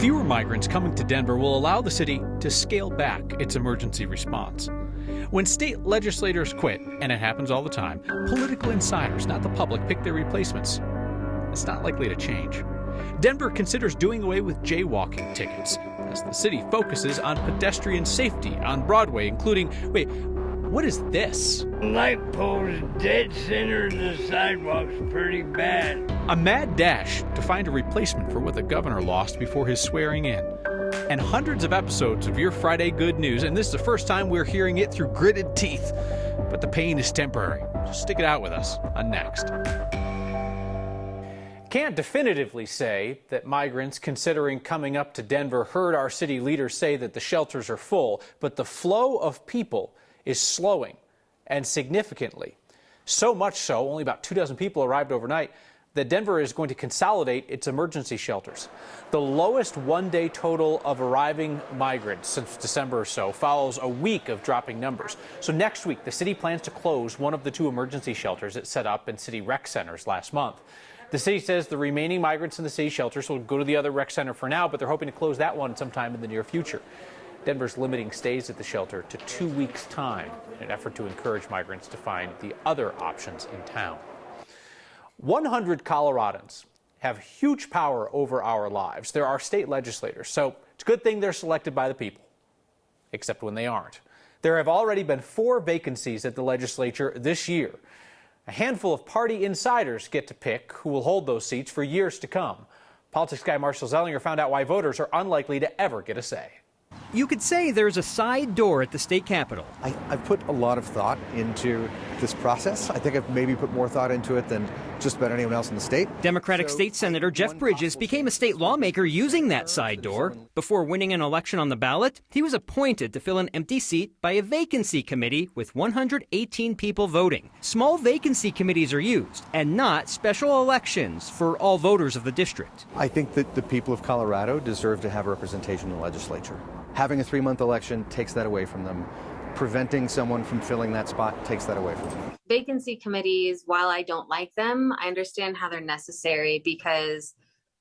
Fewer migrants coming to Denver will allow the city to scale back its emergency response. When state legislators quit, and it happens all the time, political insiders, not the public, pick their replacements. It's not likely to change. Denver considers doing away with jaywalking tickets as the city focuses on pedestrian safety on Broadway, including, wait, what is this? Light poles dead center of the sidewalk's pretty bad. A mad dash to find a replacement for what the governor lost before his swearing in. And hundreds of episodes of your Friday good news, and this is the first time we're hearing it through gritted teeth. But the pain is temporary. Just stick it out with us on Next. Can't definitively say that migrants considering coming up to Denver heard our city leaders say that the shelters are full, but the flow of people is slowing, and significantly. So much so, only about 24 people arrived overnight, that Denver is going to consolidate its emergency shelters. The lowest one-day total of arriving migrants since December or so follows a week of dropping numbers. So next week, the city plans to close one of the 2 emergency shelters it set up in city rec centers last month. The city says the remaining migrants in the city shelters will go to the other rec center for now, but they're hoping to close that one sometime in the near future. Denver's limiting stays at the shelter to 2 weeks' time in an effort to encourage migrants to find the other options in town. 100 Coloradans have huge power over our lives. They're our state legislators, so it's a good thing they're selected by the people, except when they aren't. There have already been 4 vacancies at the legislature this year. A handful of party insiders get to pick who will hold those seats for years to come. Politics guy Marshall Zellinger found out why voters are unlikely to ever get a say. You could say there's a side door at the state capitol. I've put a lot of thought into this process. I think I've maybe put more thought into it than just about anyone else in the state. Democratic State Senator Jeff Bridges became a state lawmaker using that side door. Before winning an election on the ballot, he was appointed to fill an empty seat by a vacancy committee with 118 people voting. Small vacancy committees are used, and not special elections for all voters of the district. I think that the people of Colorado deserve to have representation in the legislature. Having a 3-month election takes that away from them. Preventing someone from filling that spot takes that away from them. Vacancy committees, while I don't like them, I understand how they're necessary because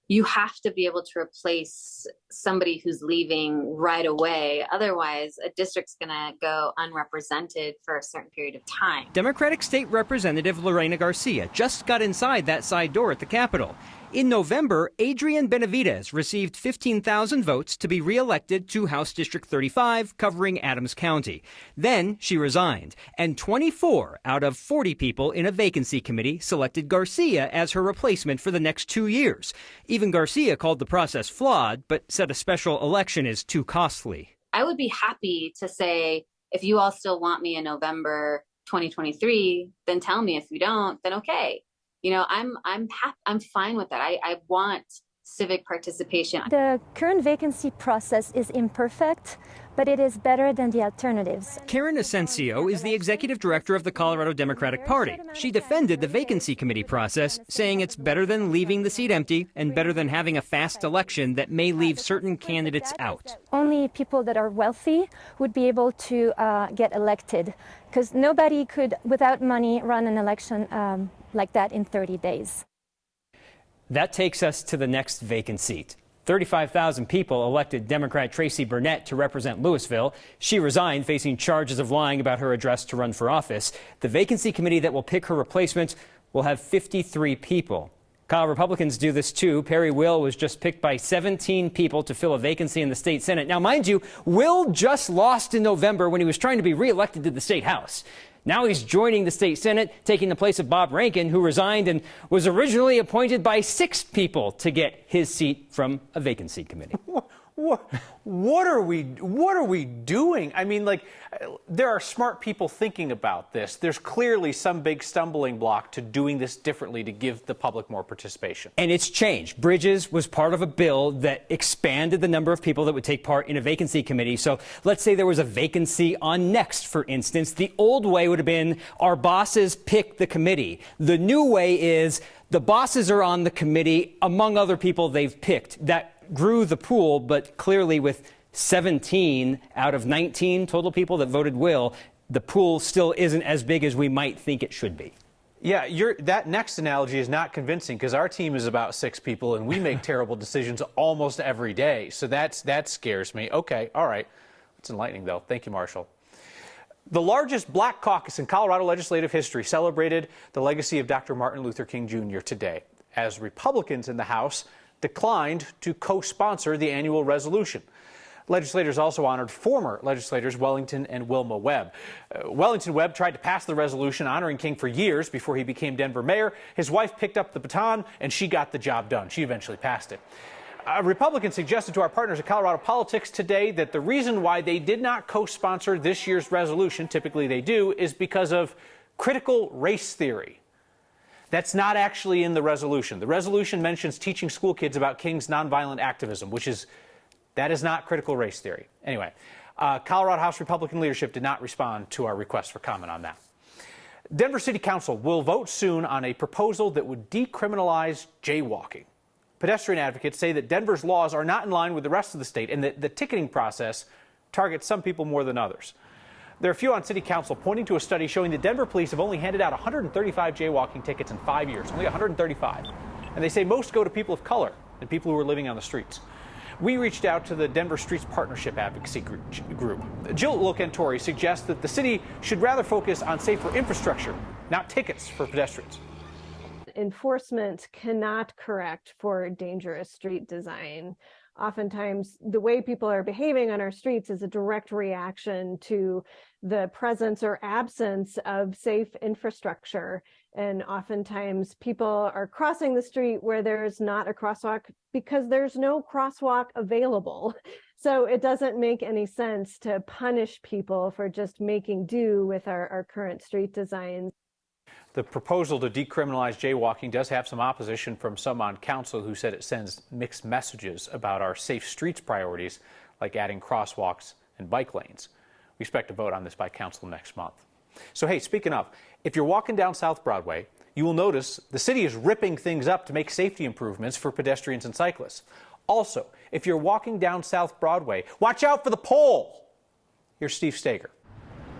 you have to be able to replace somebody who's leaving right away. Otherwise, a district's going to go unrepresented for a certain period of time. Democratic State Representative Lorena Garcia just got inside that side door at the Capitol. In November, Adrian Benavidez received 15,000 votes to be reelected to House District 35, covering Adams County. Then she resigned, and 24 out of 40 people in a vacancy committee selected Garcia as her replacement for the next 2 years. Even Garcia called the process flawed, but said a special election is too costly. I would be happy to say, if you all still want me in November 2023, then tell me. If you don't, then okay. You know, I'm fine with that. I want civic participation. The current vacancy process is imperfect, but it is better than the alternatives. Karen Asensio is the executive director of the Colorado Democratic Party. She defended the vacancy committee process, saying it's better than leaving the seat empty and better than having a fast election that may leave certain candidates out. Only people that are wealthy would be able to get elected, because nobody could, without money, run an election like that in 30 days. That takes us to the next vacant seat. 35,000 people elected Democrat Tracy Burnett to represent Louisville. She resigned, facing charges of lying about her address to run for office. The vacancy committee that will pick her replacement will have 53 people. Kyle, Republicans do this too. Perry Will was just picked by 17 people to fill a vacancy in the state Senate. Now, mind you, Will just lost in November when he was trying to be reelected to the state House. Now he's joining the state Senate, taking the place of Bob Rankin, who resigned and was originally appointed by 6 people to get his seat from a vacancy committee. What are we doing? I mean, like, there are smart people thinking about this. There's clearly some big stumbling block to doing this differently to give the public more participation. And it's changed. Bridges was part of a bill that expanded the number of people that would take part in a vacancy committee. So let's say there was a vacancy on Next, for instance. The old way would have been our bosses pick the committee. The new way is the bosses are on the committee among other people they've picked. That grew the pool, but clearly with 17 out of 19 total people that voted Will, the pool still isn't as big as we might think it should be. Yeah, that next analogy is not convincing because our team is about 6 people and we make terrible decisions almost every day. So that scares me. Okay, all right. It's enlightening, though. Thank you, Marshall. The largest black caucus in Colorado legislative history celebrated the legacy of Dr. Martin Luther King Jr. today, as Republicans in the House declined to co-sponsor the annual resolution. Legislators also honored former legislators Wellington and Wilma Webb. Wellington Webb tried to pass the resolution honoring King for years before he became Denver mayor. His wife picked up the baton, and she got the job done. She eventually passed it. A Republican suggested to our partners at Colorado Politics today that the reason why they did not co-sponsor this year's resolution, typically they do, is because of critical race theory. That's not actually in the resolution. The resolution mentions teaching school kids about King's nonviolent activism, that is not critical race theory. Anyway, Colorado House Republican leadership did not respond to our request for comment on that. Denver City Council will vote soon on a proposal that would decriminalize jaywalking. Pedestrian advocates say that Denver's laws are not in line with the rest of the state and that the ticketing process targets some people more than others. There are a few on City Council pointing to a study showing that Denver police have only handed out 135 jaywalking tickets in 5 years, only 135. And they say most go to people of color and people who are living on the streets. We reached out to the Denver Streets Partnership Advocacy Group. Jill Locantori suggests that the city should rather focus on safer infrastructure, not tickets for pedestrians. Enforcement cannot correct for dangerous street design. Oftentimes, the way people are behaving on our streets is a direct reaction to the presence or absence of safe infrastructure. And oftentimes, people are crossing the street where there's not a crosswalk because there's no crosswalk available. So it doesn't make any sense to punish people for just making do with our current street designs. The proposal to decriminalize jaywalking does have some opposition from some on council who said it sends mixed messages about our safe streets priorities, like adding crosswalks and bike lanes. We expect a vote on this by council next month. So, hey, speaking of, if you're walking down South Broadway, you will notice the city is ripping things up to make safety improvements for pedestrians and cyclists. Also, if you're walking down South Broadway, watch out for the pole. Here's Steve Steger.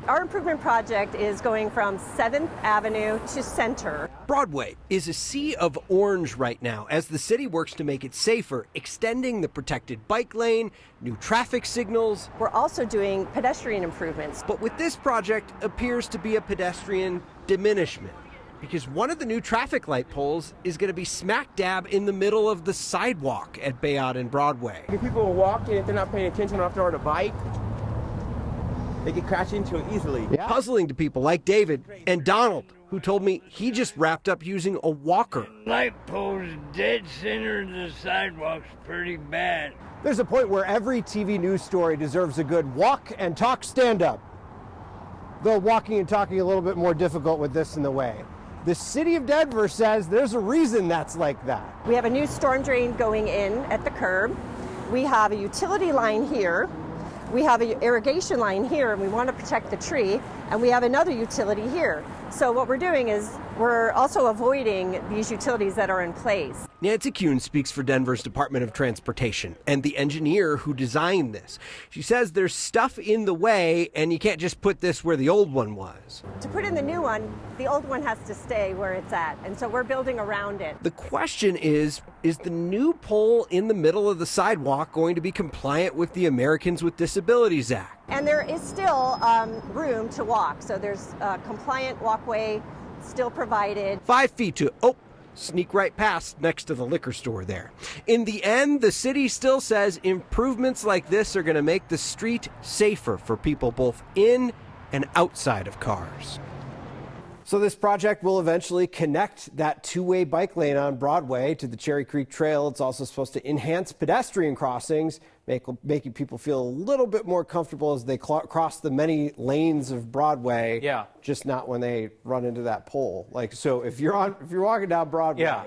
Our improvement project is going from 7th Avenue to Center. Broadway is a sea of orange right now as the city works to make it safer, extending the protected bike lane, new traffic signals. We're also doing pedestrian improvements. But with this project appears to be a pedestrian diminishment, because one of the new traffic light poles is going to be smack dab in the middle of the sidewalk at Bayard and Broadway. If people are walking, if they're not paying attention or if they're on a bike, they can crash into it easily. Yeah. Puzzling to people like David and Donald, who told me he just wrapped up using a walker. Light poles dead center of the sidewalk's pretty bad. There's a point where every TV news story deserves a good walk and talk stand-up. Though walking and talking a little bit more difficult with this in the way. The city of Denver says there's a reason that's like that. We have a new storm drain going in at the curb. We have a utility line here. We have an irrigation line here, and we want to protect the tree, and we have another utility here. So what we're doing is we're also avoiding these utilities that are in place. Nancy Kuhn speaks for Denver's Department of Transportation and the engineer who designed this. She says there's stuff in the way, and you can't just put this where the old one was. To put in the new one, the old one has to stay where it's at, and so we're building around it. The question is the new pole in the middle of the sidewalk going to be compliant with the Americans with Disabilities Act? And there is still room to walk, so there's a compliant walkway still provided. 5 feet to, sneak right past next to the liquor store there. In the end, the city still says improvements like this are going to make the street safer for people both in and outside of cars. So this project will eventually connect that two-way bike lane on Broadway to the Cherry Creek Trail. It's also supposed to enhance pedestrian crossings, making people feel a little bit more comfortable as they cross the many lanes of Broadway. Yeah. Just not when they run into that pole. Like, so if you're walking down Broadway, yeah,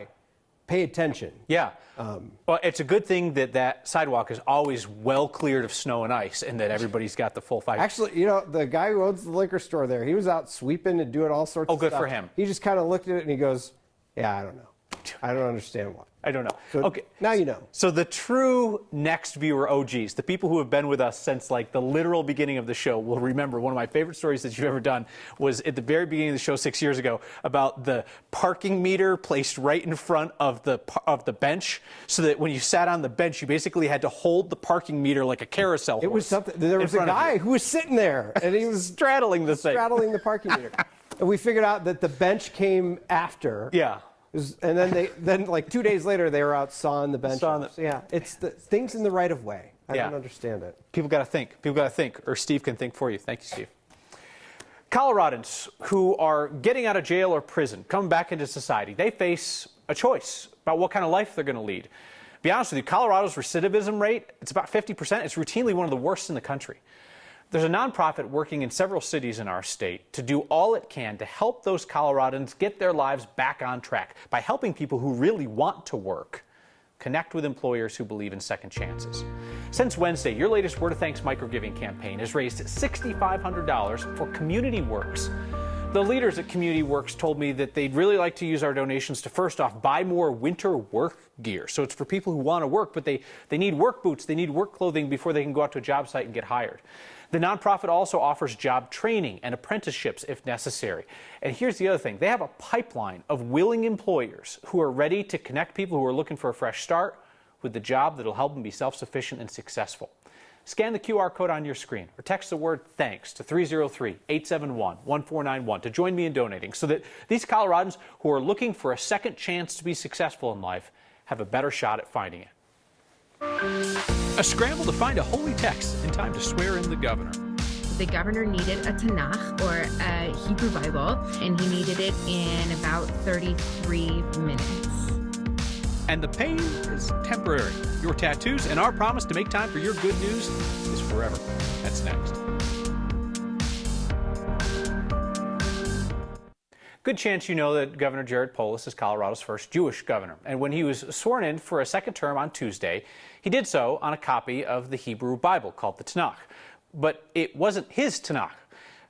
pay attention. Yeah. Well, it's a good thing that sidewalk is always well cleared of snow and ice and that everybody's got the full 5. Actually, you know, the guy who owns the liquor store there, he was out sweeping and doing all sorts of stuff. Oh, good for him. He just kind of looked at it and he goes, yeah, I don't know. I don't understand why. I don't know. So okay. Now you know. So the true Next Viewer OGs, the people who have been with us since like the literal beginning of the show, will remember one of my favorite stories that you've ever done was at the very beginning of the show 6 years ago about the parking meter placed right in front of the bench, so that when you sat on the bench, you basically had to hold the parking meter like a carousel horse. It was something. There was a guy who was sitting there, and he was straddling the thing. Straddling the parking meter. And we figured out that the bench came after. Yeah. And then like 2 days later, they were out sawing the bench. So yeah, it's the things in the right of way. I don't understand it. People got to think. People got to think, or Steve can think for you. Thank you, Steve. Coloradans who are getting out of jail or prison, coming back into society, they face a choice about what kind of life they're going to lead. To be honest with you, Colorado's recidivism rate, it's about 50%. It's routinely one of the worst in the country. There's a nonprofit working in several cities in our state to do all it can to help those Coloradans get their lives back on track by helping people who really want to work connect with employers who believe in second chances. Since Wednesday, your latest Word of Thanks microgiving campaign has raised $6,500 for Community Works. The leaders at Community Works told me that they'd really like to use our donations to, first off, buy more winter work gear. So it's for people who want to work, but they need work boots, they need work clothing before they can go out to a job site and get hired. The nonprofit also offers job training and apprenticeships if necessary. And here's the other thing. They have a pipeline of willing employers who are ready to connect people who are looking for a fresh start with the job that'll help them be self-sufficient and successful. Scan the QR code on your screen or text the word THANKS to 303-871-1491 to join me in donating so that these Coloradans who are looking for a second chance to be successful in life have a better shot at finding it. A scramble to find a holy text in time to swear in the governor. The governor needed a Tanakh, or a Hebrew Bible, and he needed it in about 33 minutes. And the pain is temporary. Your tattoos and our promise to make time for your good news is forever. That's next. Good chance you know that Governor Jared Polis is Colorado's first Jewish governor. And when he was sworn in for a second term on Tuesday, he did so on a copy of the Hebrew Bible called the Tanakh. But it wasn't his Tanakh.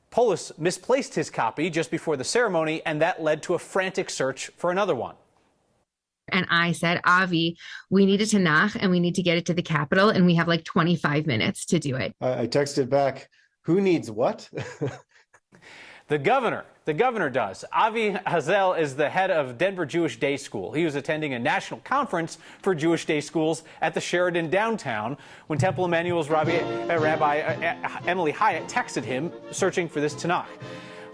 Polis misplaced his copy just before the ceremony, and that led to a frantic search for another one. And I said, Avi, we need a Tanakh and we need to get it to the Capitol, and we have like 25 minutes to do it. I texted back, who needs what? The governor does. Avi Hazel is the head of Denver Jewish Day School. He was attending a national conference for Jewish Day Schools at the Sheridan downtown when Temple Emmanuel's Rabbi Emily Hyatt texted him searching for this Tanakh.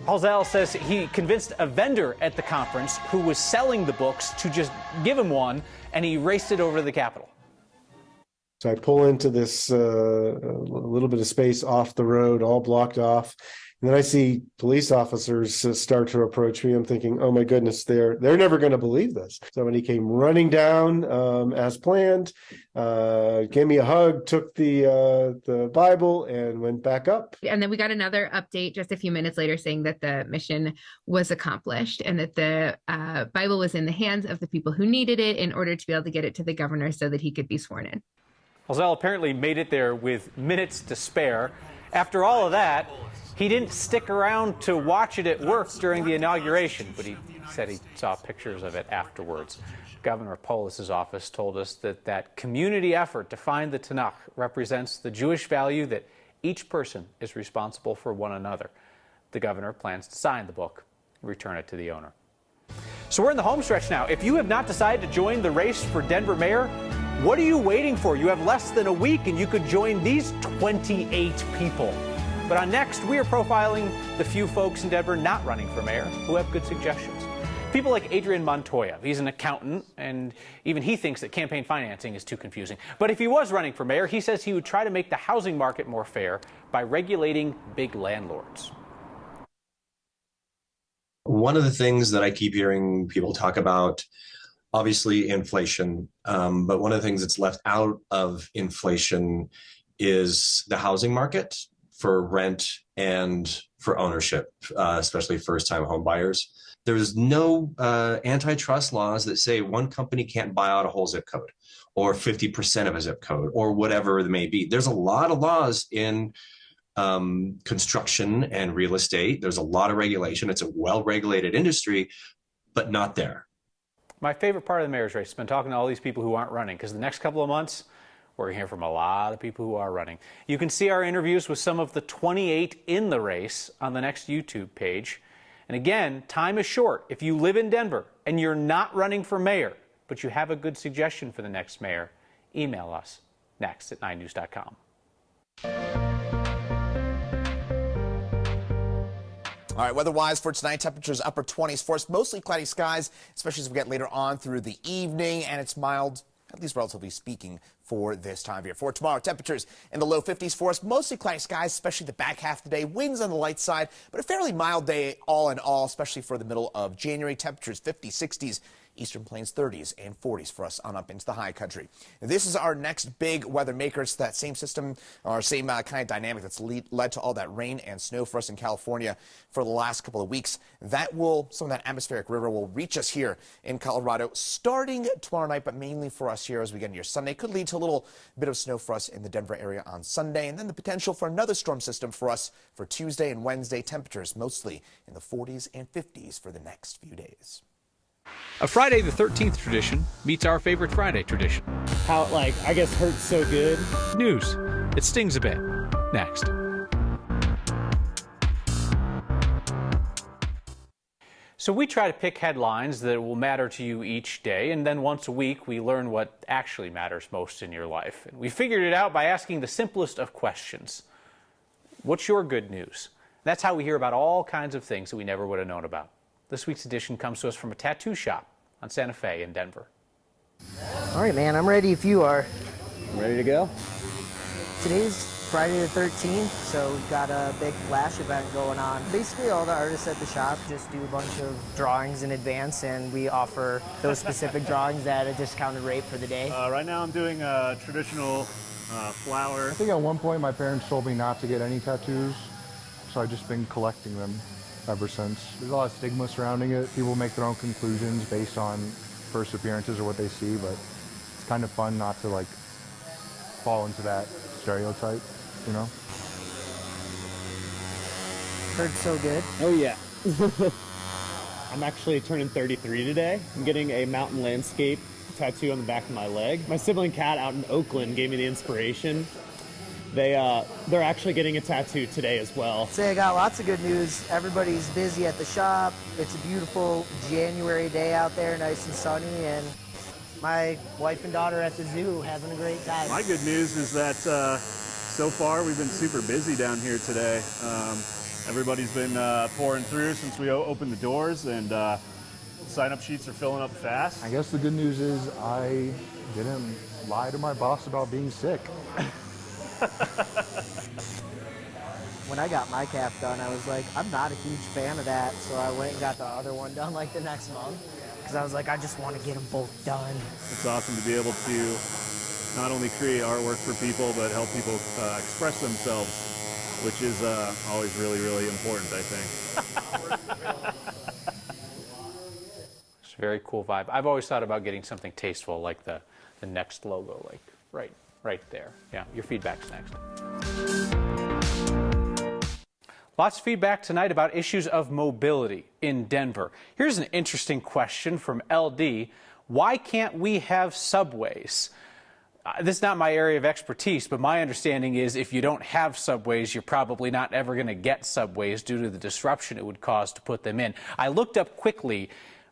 Hazel says he convinced a vendor at the conference who was selling the books to just give him one, and he raced it over to the Capitol. So I pull into this little bit of space off the road, all blocked off. And then I see police officers start to approach me. I'm thinking, oh my goodness, they're never going to believe this. Somebody came running down as planned, gave me a hug, took the Bible, and went back up. And then we got another update just a few minutes later saying that the mission was accomplished and that the Bible was in the hands of the people who needed it in order to be able to get it to the governor so that he could be sworn in. Hazel apparently made it there with minutes to spare. After all of that, he didn't stick around to watch it at work during the inauguration, but he said he saw pictures of it afterwards. Governor Polis's office told us that community effort to find the Tanakh represents the Jewish value that each person is responsible for one another. The governor plans to sign the book and return it to the owner. So we're in the home stretch now. If you have not decided to join the race for Denver mayor, what are you waiting for? You have less than a week and you could join these 28 people. But on Next, we are profiling the few folks in Denver not running for mayor who have good suggestions. People like Adrian Montoya. He's an accountant, and even he thinks that campaign financing is too confusing. But if he was running for mayor, he says he would try to make the housing market more fair by regulating big landlords. One of the things that I keep hearing people talk about, obviously inflation, but one of the things that's left out of inflation is the housing market for rent and for ownership, especially first-time home buyers. There's no antitrust laws that say one company can't buy out a whole zip code or 50% of a zip code or whatever it may be. There's a lot of laws in construction and real estate. There's a lot of regulation. It's a well-regulated industry, but not there. My favorite part of the mayor's race has been talking to all these people who aren't running, because the next couple of months, we're going to hear from a lot of people who are running. You can see our interviews with some of the 28 in the race on the next YouTube page. And again, time is short. If you live in Denver and you're not running for mayor, but you have a good suggestion for the next mayor, email us next at 9news.com. All right, weather-wise for tonight, temperatures upper 20s for us, mostly cloudy skies, especially as we get later on through the evening, and it's mild, at least relatively speaking, for this time of year. For tomorrow, temperatures in the low 50s for us, mostly cloudy skies, especially the back half of the day. Winds on the light side, but a fairly mild day all in all, especially for the middle of January. Temperatures 50s, 60s. Eastern Plains 30s and 40s for us on up into the high country. This is our next big weather maker. It's that same system or same kind of dynamic that's led to all that rain and snow for us in California for the last couple of weeks. Some of that atmospheric river will reach us here in Colorado starting tomorrow night, but mainly for us here as we get near Sunday. Could lead to a little bit of snow for us in the Denver area on Sunday, and then the potential for another storm system for us for Tuesday and Wednesday. Temperatures mostly in the 40s and 50s for the next few days. A Friday the 13th tradition meets our favorite Friday tradition. How, I guess hurts so good. News. It stings a bit. Next. So we try to pick headlines that will matter to you each day, and then once a week we learn what actually matters most in your life. And we figured it out by asking the simplest of questions. What's your good news? That's how we hear about all kinds of things that we never would have known about. This week's edition comes to us from a tattoo shop on Santa Fe in Denver. All right, man, I'm ready if you are. I'm ready to go. Today's Friday the 13th, so we've got a big flash event going on. Basically, all the artists at the shop just do a bunch of drawings in advance, and we offer those specific drawings at a discounted rate for the day. Right now I'm doing a traditional flower. I think at one point my parents told me not to get any tattoos, so I've just been collecting them ever since. There's a lot of stigma surrounding it. People make their own conclusions based on first appearances or what they see, but it's kind of fun not to fall into that stereotype, you know? Heard so good. Oh yeah. I'm actually turning 33 today. I'm getting a mountain landscape tattoo on the back of my leg. My sibling Kat out in Oakland gave me the inspiration. They're actually getting a tattoo today as well. Say I got lots of good news. Everybody's busy at the shop. It's a beautiful January day out there, nice and sunny, and my wife and daughter at the zoo having a great time. My good news is that so far we've been super busy down here today. Everybody's been pouring through since we opened the doors, and sign-up sheets are filling up fast. I guess the good news is I didn't lie to my boss about being sick. When I got my calf done, I was like, I'm not a huge fan of that, so I went and got the other one done the next month, because I was like, I just want to get them both done. It's awesome to be able to not only create artwork for people, but help people express themselves, which is always really, really important, I think. It's a very cool vibe. I've always thought about getting something tasteful like the Next logo, right there. Yeah, your feedback's next. Lots of feedback tonight about issues of mobility in Denver. Here's an interesting question from LD. Why can't we have subways? This is not my area of expertise, but my understanding is if you don't have subways, you're probably not ever going to get subways due to the disruption it would cause to put them in. I looked up quickly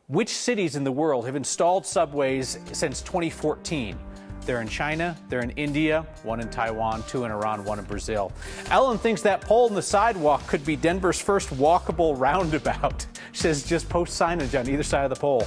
which cities in the world have installed subways since 2014. They're in China, they're in India, one in Taiwan, two in Iran, one in Brazil. Ellen thinks that pole in the sidewalk could be Denver's first walkable roundabout. She says just post signage on either side of the pole.